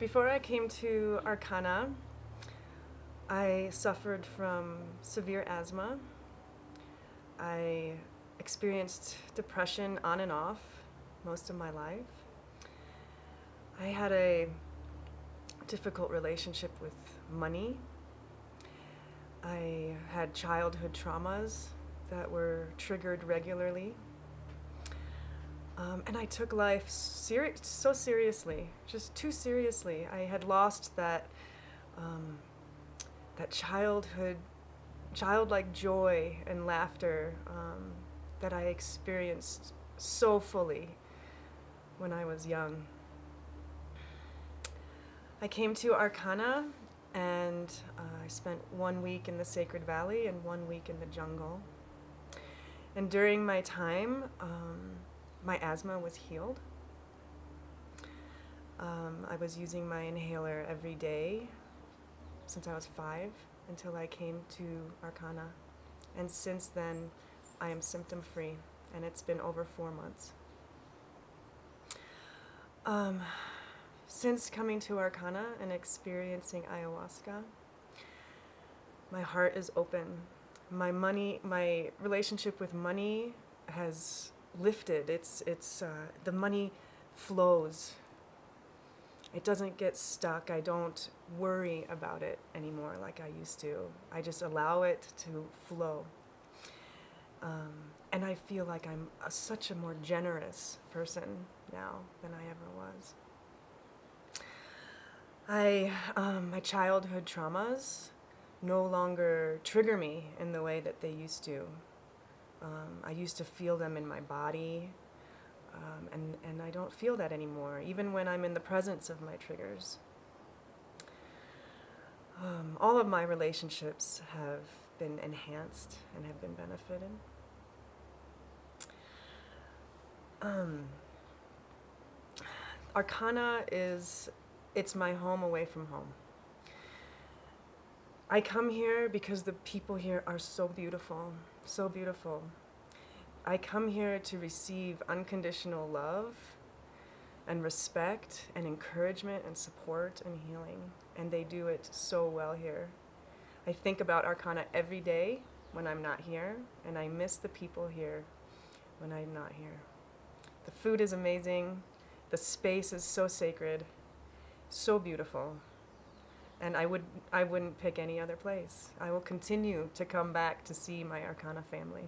Before I came to Arkana, I suffered from severe asthma. I experienced depression on and off most of my life. I had a difficult relationship with money. I had childhood traumas that were triggered regularly. And I took life so seriously, just too seriously. I had lost that childlike joy and laughter that I experienced so fully when I was young. I came to Arkana and I spent 1 week in the Sacred Valley and 1 week in the jungle. And during my time, my asthma was healed. I was using my inhaler every day since I was 5 until I came to Arkana. And since then, I am symptom-free, and it's been over 4 months. Since coming to Arkana and experiencing ayahuasca, my heart is open. My relationship with money has lifted. The money flows. It doesn't get stuck. I don't worry about it anymore like I used to. I just allow it to flow. And I feel like I'm such a more generous person now than I ever was. My childhood traumas no longer trigger me in the way that they used to. I used to feel them in my body, and I don't feel that anymore, even when I'm in the presence of my triggers. All of my relationships have been enhanced and have been benefited. Arkana it's my home away from home. I come here because the people here are so beautiful, so beautiful. I come here to receive unconditional love and respect and encouragement and support and healing, and they do it so well here. I think about Arkana every day when I'm not here, and I miss the people here when I'm not here. The food is amazing, the space is so sacred, so beautiful. And I wouldn't pick any other place. I will continue to come back to see my Arkana family.